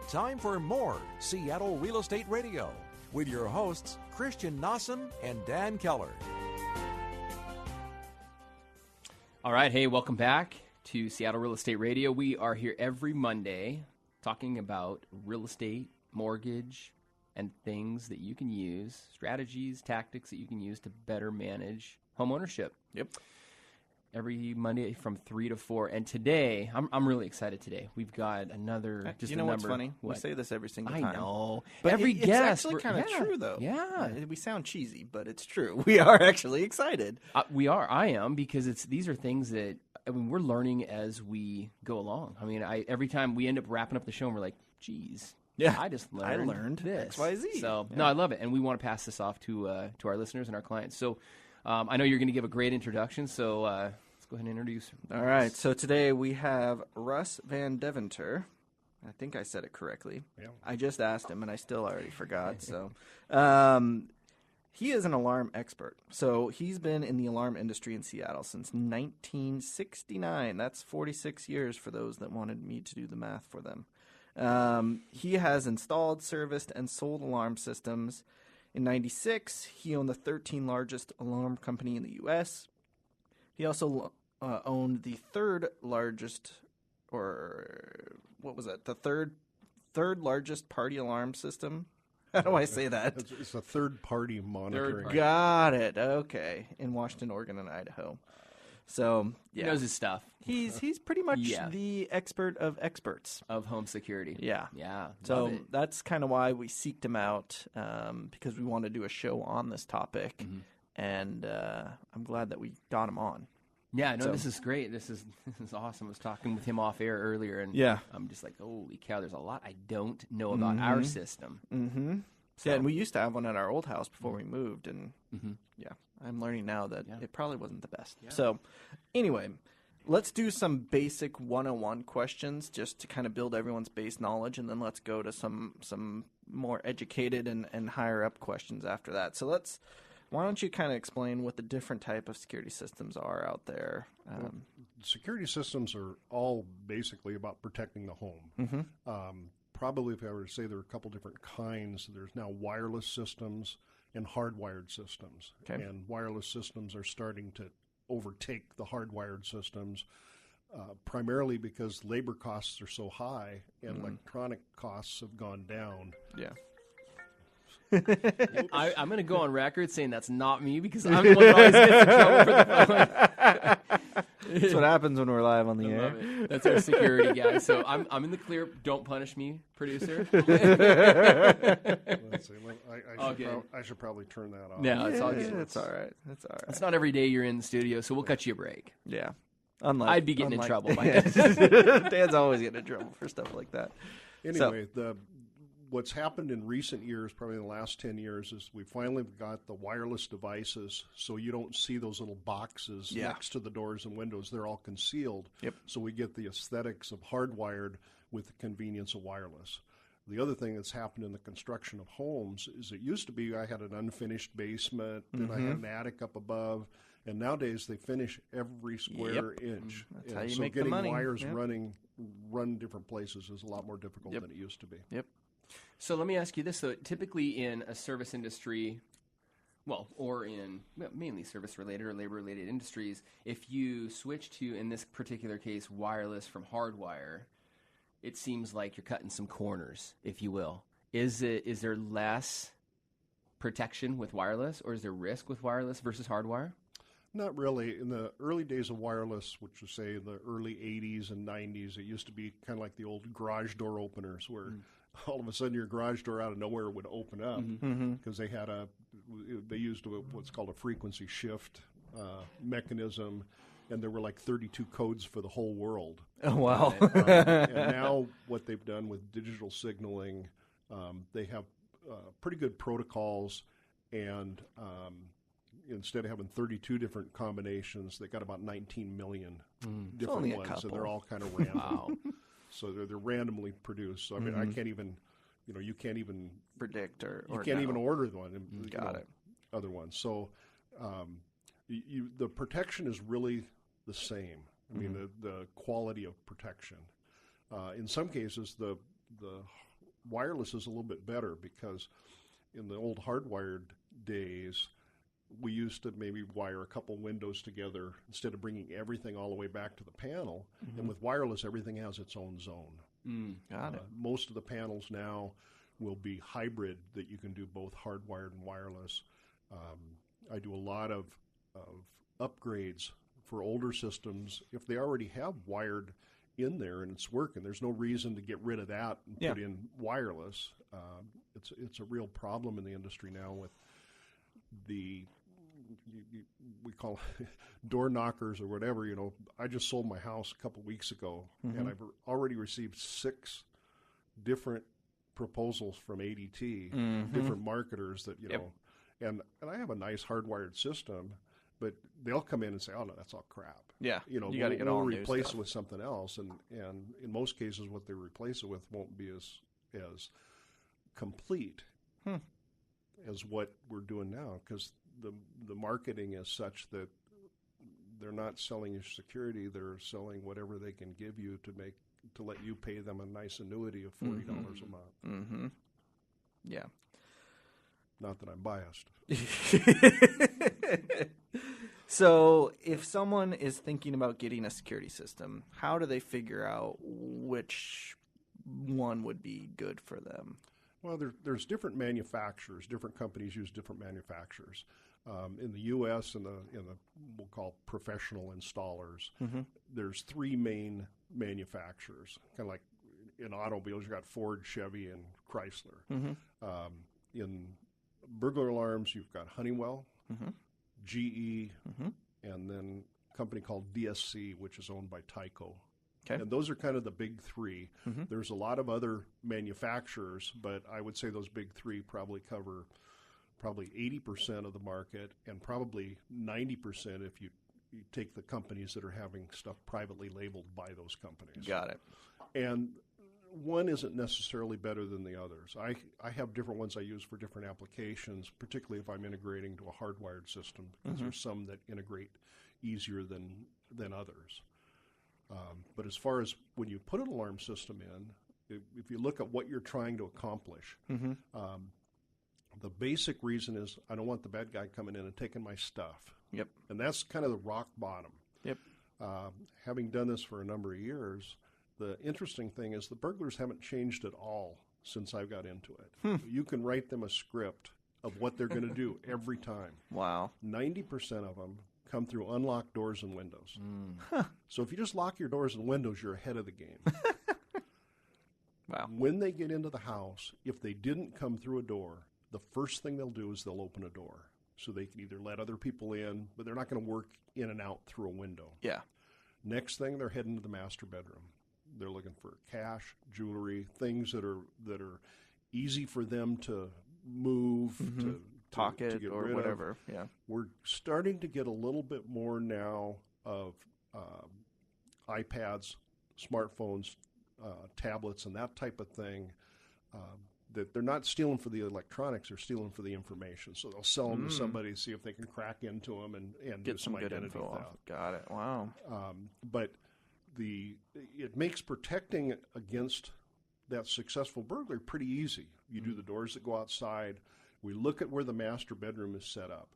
time for more Seattle Real Estate Radio with your hosts, Christian Nossum and Dan Keller. All right. Hey, welcome back to Seattle Real Estate Radio. We are here every Monday talking about real estate, mortgage, and things that you can use, strategies, tactics that you can use to better manage home ownership. Yep. Every Monday from 3 to 4. And today, I'm really excited today. We've got another, just you know a what's number. funny? What? We say this every single time. I know. But every it's guest. actually kind of true, though. Yeah. We sound cheesy, but it's true. We are actually excited. We are. I am, because these are things that, we're learning as we go along. Every time we end up wrapping up the show and we're like, geez. Yeah, I learned this. XYZ. So, yeah. No, I love it. And we want to pass this off to our listeners and our clients. So I know you're going to give a great introduction, so let's go ahead and introduce. All right. So today we have Russ Van Deventer. I think I said it correctly. Yeah. I just asked him, and I still already forgot. So he is an alarm expert. So he's been in the alarm industry in Seattle since 1969. That's 46 years for those that wanted me to do the math for them. He has installed, serviced, and sold alarm systems. In 96, he owned the 13th largest alarm company in the U.S. He also owned the third largest, or what was that? The third largest party alarm system. How do I say that? It's a third-party monitoring. Got it. Okay, in Washington, Oregon, and Idaho. So yeah, He knows his stuff. He's pretty much the expert of experts of home security. Yeah. Yeah. So that's kind of why we seeked him out, because we want to do a show on this topic, and I'm glad that we got him on. Yeah, no, this is great. This is awesome. I was talking with him off air earlier, and I'm just like, holy cow, there's a lot I don't know about our system. Mm-hmm. So, yeah, and we used to have one at our old house before we moved, and I'm learning now that it probably wasn't the best. Yeah. So anyway, let's do some basic 101 questions just to kind of build everyone's base knowledge, and then let's go to some more educated and higher up questions after that. So why don't you kind of explain what the different type of security systems are out there? Security systems are all basically about protecting the home. Probably, if I were to say, there are a couple different kinds. There's now wireless systems and hardwired systems. Okay. And wireless systems are starting to overtake the hardwired systems, primarily because labor costs are so high and electronic costs have gone down. Yeah. I'm going to go on record saying that's not me, because I'm the one that always gets in trouble for the phone. That's what happens when we're live on the I air. love it. That's our security guy. So I'm in the clear. Don't punish me, producer. Let's see, I should probably turn that off. No, it's all good. It's all right. It's all right. It's not every day you're in the studio, so we'll cut you a break. Yeah. I'd be getting in trouble by Dan's always getting in trouble for stuff like that. Anyway, what's happened in recent years, probably in the last 10 years, is we finally got the wireless devices, so you don't see those little boxes next to the doors and windows. They're all concealed. Yep. So we get the aesthetics of hardwired with the convenience of wireless. The other thing that's happened in the construction of homes is it used to be I had an unfinished basement, then I had an attic up above, and nowadays they finish every square inch. That's how you so make the getting money. wires run different places is a lot more difficult than it used to be. Yep. So let me ask you this. So typically in a service industry, or in mainly service-related or labor-related industries, if you switch to, in this particular case, wireless from hardwire, it seems like you're cutting some corners, if you will. Is there less protection with wireless, or is there risk with wireless versus hardwire? Not really. In the early days of wireless, which was, say, in the early 80s and 90s, it used to be kind of like the old garage door openers where all of a sudden your garage door out of nowhere would open up because they used what's called a frequency shift mechanism, and there were like 32 codes for the whole world. Oh, wow. And now what they've done with digital signaling, they have pretty good protocols, and instead of having 32 different combinations, they got about 19 million different ones, and they're all kind of random. Wow. So they're randomly produced. So I mean, I can't even, you can't even predict you can't even order one. Got it. Other ones. So the protection is really the same. I mean, the quality of protection. In some cases, the wireless is a little bit better because in the old hardwired days, we used to maybe wire a couple windows together instead of bringing everything all the way back to the panel. Mm-hmm. And with wireless, everything has its own zone. Got it. Most of the panels now will be hybrid, that you can do both hardwired and wireless. I do a lot of upgrades for older systems. If they already have wired in there and it's working, there's no reason to get rid of that and put in wireless. It's a real problem in the industry now with the we call door knockers or whatever. I just sold my house a couple weeks ago, and I've already received 6 different proposals from ADT, different marketers that and I have a nice hardwired system, but they'll come in and say, "Oh no, that's all crap." Yeah, you got to get all we'll new replace stuff. it with something else, and in most cases, what they replace it with won't be as complete as what we're doing now, because the marketing is such that they're not selling you security; they're selling whatever they can give you to let you pay them a nice annuity of $40 a month. Mm-hmm. Yeah. Not that I'm biased. So if someone is thinking about getting a security system, how do they figure out which one would be good for them? Well, there's different manufacturers. Different companies use different manufacturers. In the U.S., in the we'll call professional installers, there's 3 main manufacturers. Kind of like in automobiles, you got Ford, Chevy, and Chrysler. In burglar alarms, you've got Honeywell, GE, and then a company called DSC, which is owned by Tyco. Okay. And those are kind of the big 3. There's a lot of other manufacturers, but I would say those big 3 probably cover 80% of the market, and probably 90% if you take the companies that are having stuff privately labeled by those companies. Got it. And one isn't necessarily better than the others. I have different ones I use for different applications, particularly if I'm integrating to a hardwired system, because there's some that integrate easier than others. But as far as when you put an alarm system in, if you look at what you're trying to accomplish, the basic reason is I don't want the bad guy coming in and taking my stuff. Yep. And that's kind of the rock bottom. Yep. Having done this for a number of years, the interesting thing is the burglars haven't changed at all since I got into it. You can write them a script of what they're going to do every time. Wow. 90% of them come through unlocked doors and windows. So if you just lock your doors and windows, you're ahead of the game. Wow. When they get into the house, if they didn't come through a door, the first thing they'll do is they'll open a door. So they can either let other people in, but they're not going to work in and out through a window. Yeah. Next thing, they're heading to the master bedroom. They're looking for cash, jewelry, things that are easy for them to move, to pocket get or rid whatever. of. Yeah. We're starting to get a little bit more now of iPads, smartphones, tablets, and that type of thing. That they're not stealing for the electronics; they're stealing for the information. So they'll sell them to somebody, see if they can crack into them and do Get some some good identity info theft. off. Got it. Wow. But it makes protecting against that successful burglary pretty easy. You do the doors that go outside. We look at where the master bedroom is set up.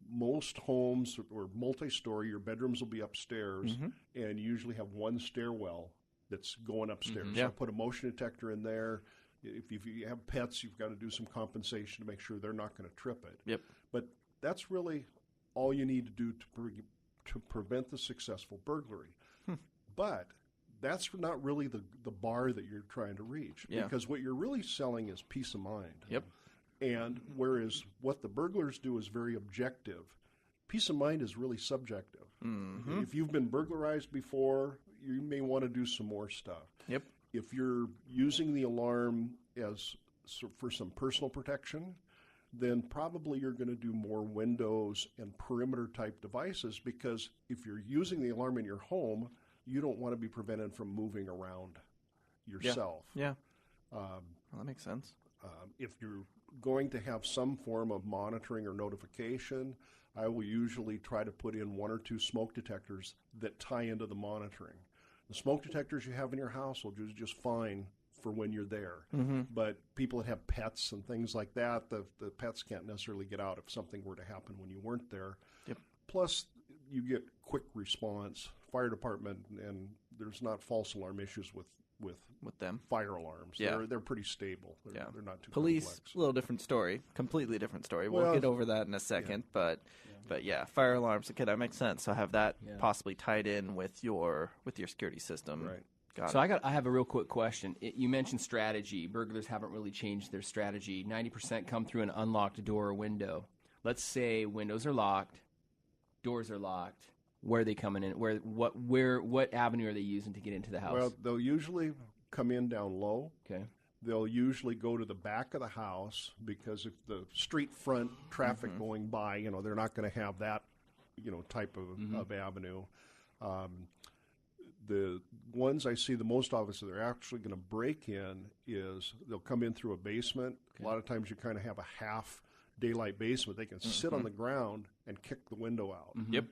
Most homes or multi-story, your bedrooms will be upstairs, and you usually have one stairwell that's going upstairs. Yeah. So I put a motion detector in there. If you have pets, you've got to do some compensation to make sure they're not going to trip it. Yep. But that's really all you need to do to prevent the successful burglary. But that's not really the bar that you're trying to reach. Yeah. Because what you're really selling is peace of mind. Yep. And whereas what the burglars do is very objective, peace of mind is really subjective. If you've been burglarized before, you may want to do some more stuff. Yep. If you're using the alarm for some personal protection, then probably you're going to do more windows and perimeter type devices, because if you're using the alarm in your home, you don't want to be prevented from moving around yourself. Yeah. Well, that makes sense. If you're going to have some form of monitoring or notification, I will usually try to put in 1 or 2 smoke detectors that tie into the monitoring. The smoke detectors you have in your house will do just fine for when you're there. Mm-hmm. But people that have pets and things like that, the pets can't necessarily get out if something were to happen when you weren't there. Yep. Plus, you get quick response, fire department, and there's not false alarm issues with them. fire alarms. Yeah. They're pretty stable. They're not too Police, complex. a little different story, completely different story. We'll get over that in a second, but yeah, fire alarms. Okay, that makes sense. So have that possibly tied in with your security system. Right. So I have a real quick question. You mentioned strategy. Burglars haven't really changed their strategy. 90% come through an unlocked door or window. Let's say windows are locked, doors are locked. Where are they coming in? What avenue are they using to get into the house? Well, they'll usually come in down low. Okay. They'll usually go to the back of the house because if the street front traffic going by, they're not going to have that, type of avenue. The ones I see the most often that they're actually going to break in is they'll come in through a basement. Okay. A lot of times you kind of have a half daylight basement. They can sit on the ground and kick the window out. Mm-hmm. Yep.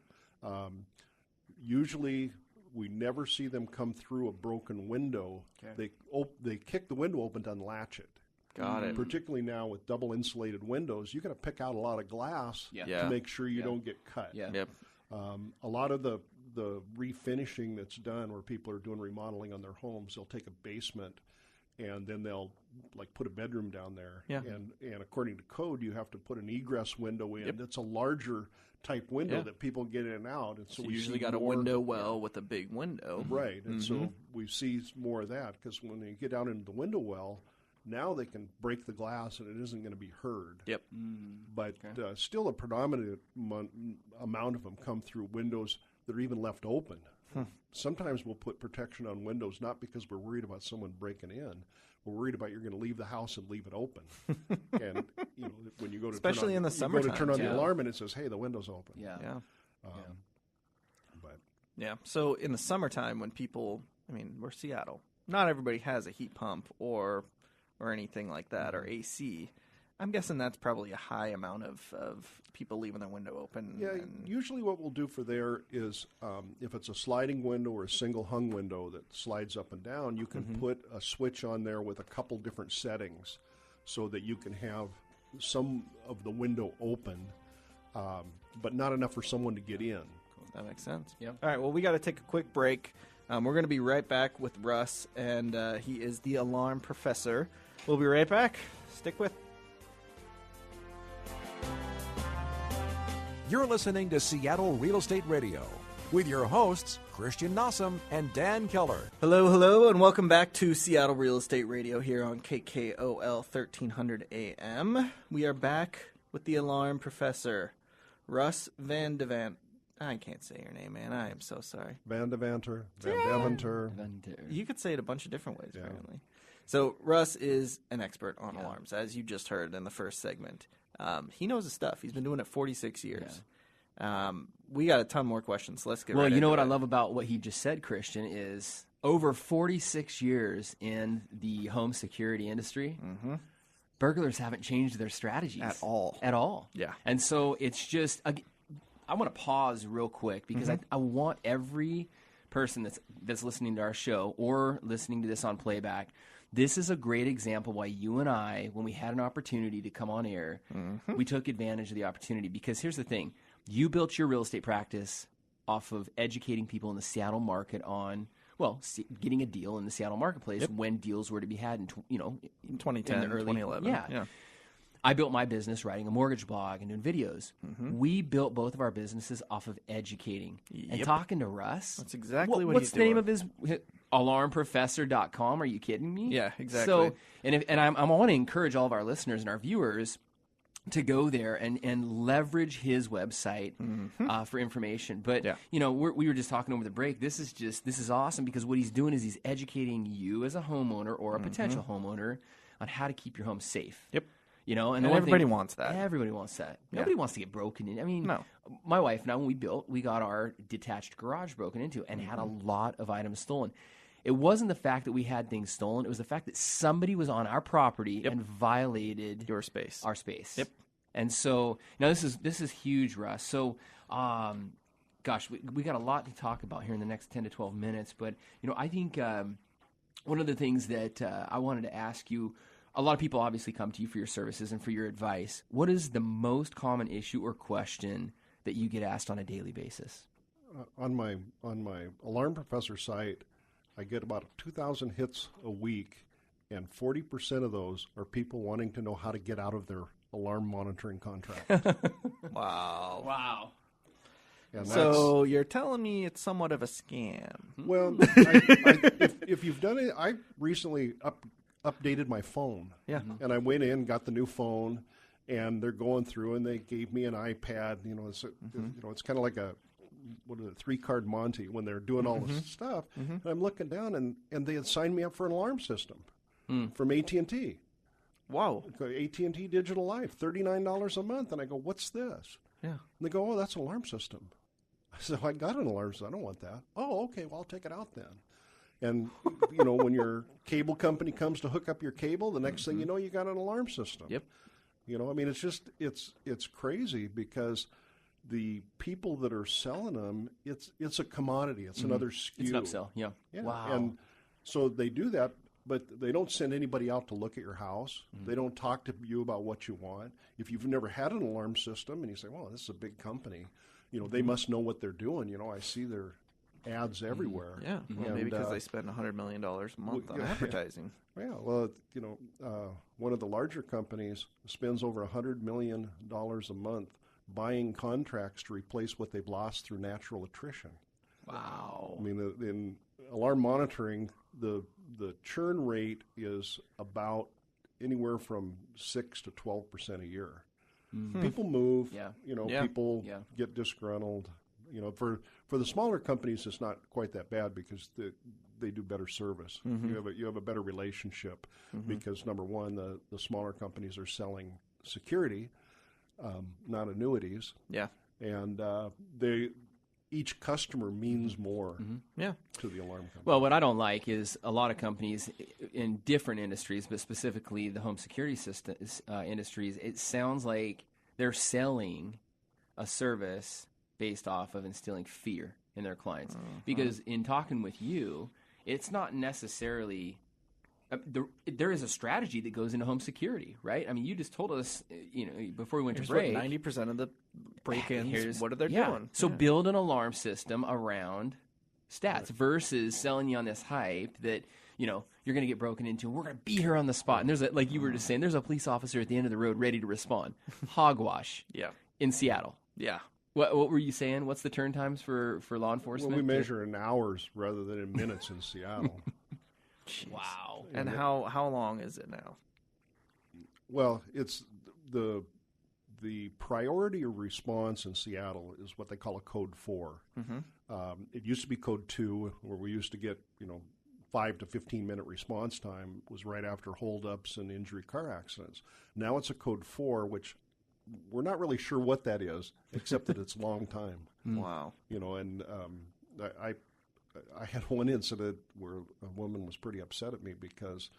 Usually we never see them come through a broken window. Okay. They kick the window open to unlatch it. Got it. Particularly now with double insulated windows, you got to pick out a lot of glass to make sure you don't get cut. Yeah. Yep. A lot of the refinishing that's done where people are doing remodeling on their homes, they'll take a basement and then they'll put a bedroom down there. Yeah. And according to code, you have to put an egress window in. That's a larger type window that people get in and out. And so we usually got a window well with a big window. Right. And so we see more of that because when they get down into the window well, now they can break the glass and it isn't going to be heard. Yep. But still a predominant amount of them come through windows that are even left open. Sometimes we'll put protection on windows not because we're worried about someone breaking in. We're worried about you're going to leave the house and leave it open. And when you go to especially in the summertime, you go to turn on the alarm and it says, "Hey, the window's open." Yeah. Yeah. So in the summertime, when people, we're Seattle. Not everybody has a heat pump or anything like that or AC. I'm guessing that's probably a high amount of people leaving their window open. Yeah, usually what we'll do for there is if it's a sliding window or a single hung window that slides up and down, you can put a switch on there with a couple different settings so that you can have some of the window open, but not enough for someone to get in. That makes sense. Yep. All right, well, we got to take a quick break. We're going to be right back with Russ, and he is the alarm professor. We'll be right back. Stick with. You're listening to Seattle Real Estate Radio with your hosts, Christian Nossum and Dan Keller. Hello, and welcome back to Seattle Real Estate Radio here on KKOL 1300 AM. We are back with the alarm professor, Russ Van Devant. I can't say your name, man. I am so sorry. Van Devanter, Van Deventer. You could say it a bunch of different ways, apparently. So Russ is an expert on alarms, as you just heard in the first segment. He knows his stuff. He's been doing it 46 years. We got a ton more questions. So let's get right into it. Well, you know what I love about what he just said, Christian, is over 46 years in the home security industry, burglars haven't changed their strategies. At all. At all. Yeah. And so it's just, I want to pause real quick because I want every person that's listening to our show or listening to this on playback, this is a great example why you and I, when we had an opportunity to come on air, we took advantage of the opportunity. Because here's the thing. You built your real estate practice off of educating people in the Seattle market on, getting a deal in the Seattle marketplace when deals were to be had in 2010, in the early 2011. Yeah. I built my business writing a mortgage blog and doing videos. We built both of our businesses off of educating and talking to Russ. That's exactly what what's he's the name doing. of his alarmprofessor.com? Are you kidding me? Yeah, exactly. So, I want to encourage all of our listeners and our viewers to go there and leverage his website for information. But we were just talking over the break. This is awesome because what he's doing is he's educating you as a homeowner or a potential homeowner on how to keep your home safe. Yep. And everybody wants that. Everybody wants that. Nobody wants to get broken in. No. My wife and I, when we got our detached garage broken into and had a lot of items stolen. It wasn't the fact that we had things stolen. It was the fact that somebody was on our property and violated your space. Our space. Yep. And so now this is huge, Russ. So, we got a lot to talk about here in the next 10 to 12 minutes. But I think one of the things that I wanted to ask you, a lot of people obviously come to you for your services and for your advice. What is the most common issue or question that you get asked on a daily basis? On my Alarm Professor site, I get about 2,000 hits a week, and 40% of those are people wanting to know how to get out of their alarm monitoring contract. Wow. Wow. And So you're telling me it's somewhat of a scam. well, if you've done it, I recently updated my phone. Yeah. And I went in, got the new phone, and they're going through, and they gave me an iPad. It's kind of like a 3-card Monty when they're doing all this stuff. And I'm looking down, and they had signed me up for an alarm system from AT&T. Wow. AT&T Digital Life, $39 a month. And I go, what's this? Yeah. And they go, oh, that's an alarm system. So I got an alarm system. I don't want that. Oh, okay, well, I'll take it out then. And, when your cable company comes to hook up your cable, the next thing you know, you got an alarm system. Yep. It's just, it's crazy because the people that are selling them, it's a commodity. It's another SKU. It's an upsell, yeah. Wow. And so they do that, but they don't send anybody out to look at your house. They don't talk to you about what you want. If you've never had an alarm system and you say, well, this is a big company, they must know what they're doing. I see their ads everywhere. Yeah. Well, maybe because they spend $100 million a month on advertising. Yeah. Well, one of the larger companies spends over $100 million a month buying contracts to replace what they've lost through natural attrition. Wow. I mean, in alarm monitoring, the churn rate is about anywhere from 6 to 12% a year. People move. People get disgruntled. For the smaller companies, it's not quite that bad because they do better service. You have a better relationship because number one, the smaller companies are selling security, not annuities. Yeah, and each customer means more to the alarm company. Well, what I don't like is a lot of companies in different industries, but specifically the home security industries, it sounds like they're selling a service based off of instilling fear in their clients. Because in talking with you, it's not necessarily there is a strategy that goes into home security, right? I mean, you just told us, before we went to break, 90% of the break-ins, what are they doing? So build an alarm system around stats versus selling you on this hype that, you're going to get broken into. We're going to be here on the spot. And there's like you were just saying, there's a police officer at the end of the road ready to respond. Hogwash. In Seattle. Yeah. What were you saying? What's the turn times for law enforcement? Well, we measure in hours rather than in minutes in Seattle. Wow. And how long is it now? Well, it's the priority of response in Seattle is what they call a code 4. It used to be code 2, where we used to get 5 to 15 minute response time was right after holdups and injury car accidents. Now it's a code 4, which we're not really sure what that is, except that it's long time. Wow. And I had one incident where a woman was pretty upset at me because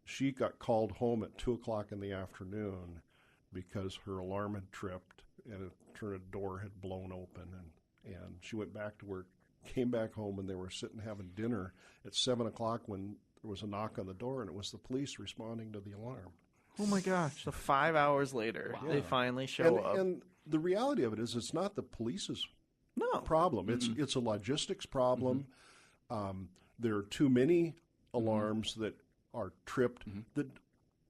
she got called home at 2:00 in the afternoon because her alarm had tripped and her door had blown open, and she went back to work, came back home, and they were sitting having dinner at 7:00 when there was a knock on the door, and it was the police responding to the alarm. Oh my gosh! So 5 hours later, they finally show up. And the reality of it is, it's not the police's problem. It's a logistics problem. There are too many alarms that are tripped that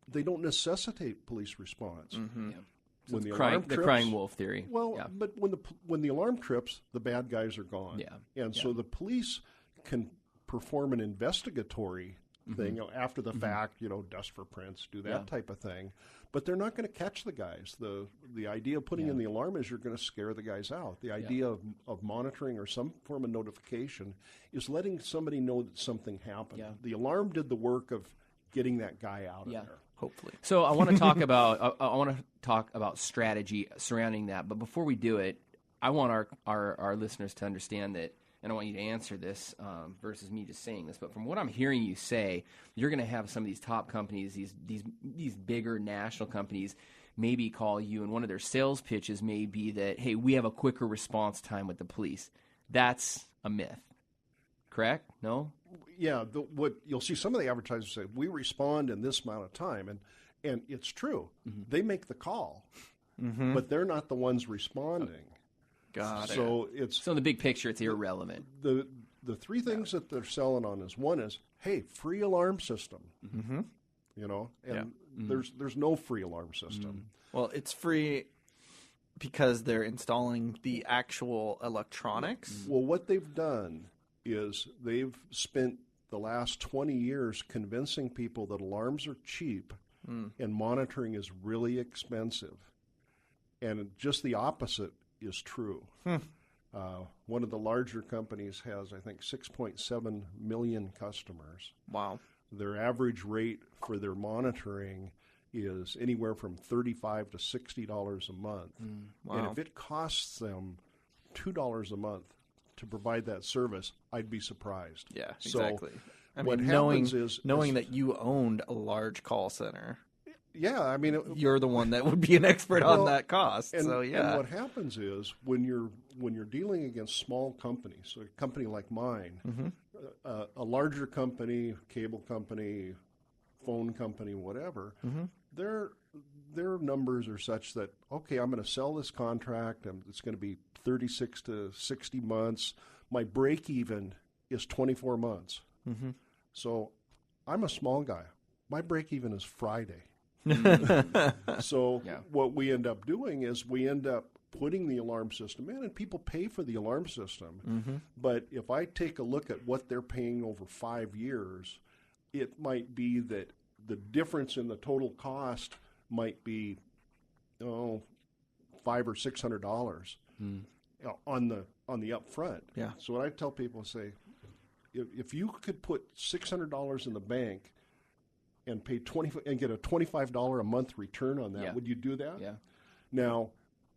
they don't necessitate police response. So When the crying wolf theory. Well, but when the alarm trips, the bad guys are gone. And so the police can perform an investigatory thing after the fact, dust for prints, do that type of thing. But they're not going to catch the guys. The idea of putting in the alarm is you're going to scare the guys out. The idea of monitoring or some form of notification is letting somebody know that something happened. The alarm did the work of getting that guy out of there. Hopefully. So I want to talk about strategy surrounding that. But before we do it, I want our listeners to understand that, and I want you to answer this versus me just saying this. But from what I'm hearing you say, you're going to have some of these top companies, these bigger national companies, maybe call you, and one of their sales pitches may be that, hey, we have a quicker response time with the police. That's a myth, correct? No? Yeah, what you'll see some of the advertisers say, we respond in this amount of time, and it's true. They make the call, but they're not the ones responding. Got it. So So in the big picture, it's irrelevant. the three things that they're selling on is, one is, hey, free alarm system. You know, and there's no free alarm system. Well, it's free because they're installing the actual electronics. Well, what they've done is they've spent the last 20 years convincing people that alarms are cheap and monitoring is really expensive. And just the opposite is true. One of the larger companies has, I think, 6.7 million customers. Wow. Their average rate for their monitoring is anywhere from $35 to $60 a month. Wow. And if it costs them $2 a month to provide that service, I'd be surprised. Yeah, So exactly. I what mean, happens is knowing that you owned a large call center, yeah, I mean, you're the one that would be an expert on that cost. And, so yeah, and what happens is when you're dealing against small companies, so a company like mine, a larger company, cable company, phone company, whatever, their numbers are such that, okay, I'm going to sell this contract, and it's going to be 36 to 60 months. My break even is 24 months. So I'm a small guy. My break even is Friday. So what we end up doing is we end up putting the alarm system in, and people pay for the alarm system. But if I take a look at what they're paying over 5 years, it might be that the difference in the total cost might be, $500 or $600 on the upfront. Yeah. So what I tell people is, say, if you could put $600 in the bank and pay and get a $25 a month return on that, would you do that? Yeah. Now,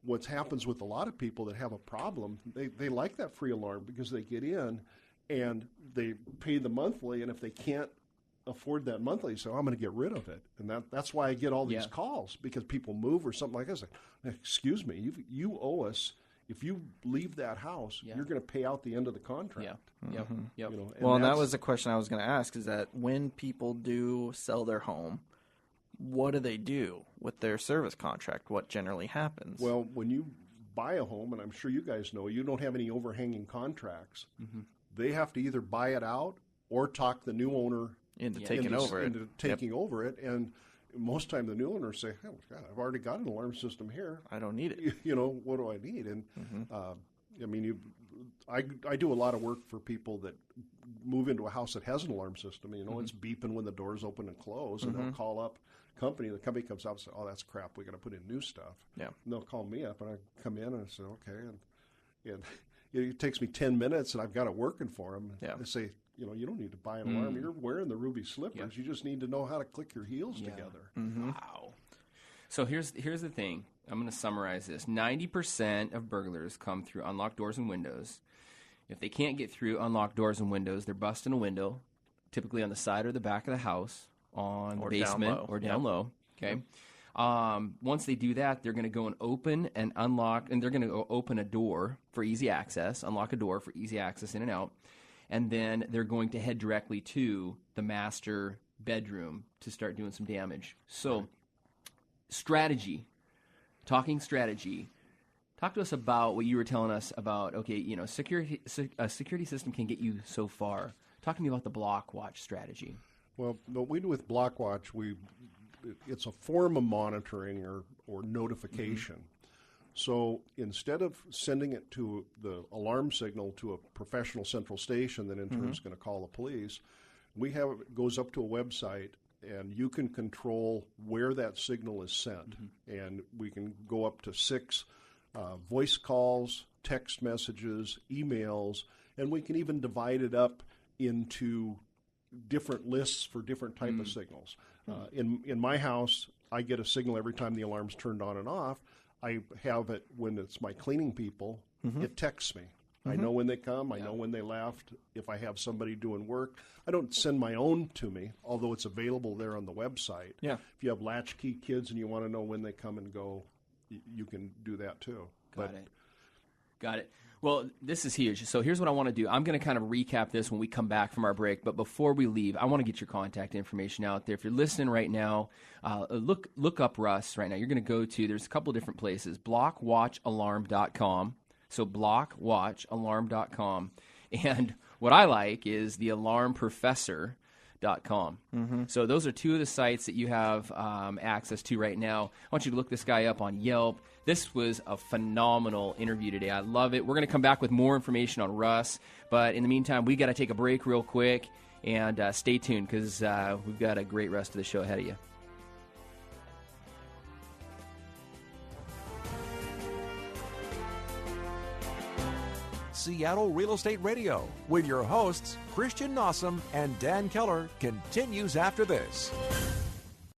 what happens with a lot of people that have a problem, they like that free alarm because they get in and they pay the monthly, and if they can't afford that monthly, so I'm going to get rid of it. And that's why I get all these calls, because people move or something like this. Like, excuse me, you owe us. If you leave that house, you're going to pay out the end of the contract. Yep. You know, and that was a question I was going to ask, is that when people do sell their home, what do they do with their service contract? What generally happens? Well, when you buy a home, and I'm sure you guys know, you don't have any overhanging contracts. They have to either buy it out or talk the new owner into taking over it. And most time the new owners say, oh, God, I've already got an alarm system here. I don't need it. You know, what do I need? And I mean, I do a lot of work for people that move into a house that has an alarm system. You know, it's beeping when the doors open and close, and they'll call up company. The company comes out and says, oh, that's crap. We got to put in new stuff. Yeah. And they'll call me up, and I come in and I say, okay. And it takes me 10 minutes, and I've got it working for them. Yeah. They say, you know, you don't need to buy an alarm. You're wearing the ruby slippers. You just need to know how to click your heels together. Wow. So here's the thing. I'm going to summarize this. 90% of burglars come through unlocked doors and windows. If they can't get through unlocked doors and windows, they're busting a window, typically on the side or the back of the house, on the basement or down low. Okay. Once they do that, they're going to go and open and unlock, and they're going to go open a door for easy access, unlock a door for easy access in and out. And then they're going to head directly to the master bedroom to start doing some damage. So, strategy. Talking strategy. Talk to us about what you were telling us about, okay, you know, a security system can get you so far. Talk to me about the block watch strategy. Well, what we do with block watch, it's a form of monitoring or notification. So instead of sending it to the alarm signal to a professional central station that in turn is going to call the police, it goes up to a website, and you can control where that signal is sent. And we can go up to 6 voice calls, text messages, emails, and we can even divide it up into different lists for different type of signals. In my house, I get a signal every time the alarm's turned on and off. I have it when it's my cleaning people. It texts me. I know when they come. I know when they left. If I have somebody doing work, I don't send my own to me, although it's available there on the website. Yeah. If you have latchkey kids and you want to know when they come and go, you can do that too. Got it. Well, this is huge. So here's what I want to do. I'm going to kind of recap this when we come back from our break. But before we leave, I want to get your contact information out there. If you're listening right now, look up Russ right now. You're going to go to, there's a couple of different places, blockwatchalarm.com. So blockwatchalarm.com. And what I like is the alarmprofessor.com. Mm-hmm. So those are two of the sites that you have access to right now. I want you to look this guy up on Yelp. This was a phenomenal interview today. I love it. We're going to come back with more information on Russ. But in the meantime, we got to take a break real quick. And stay tuned because we've got a great rest of the show ahead of you. Seattle Real Estate Radio with your hosts, Christian Nossum and Dan Keller, continues after this.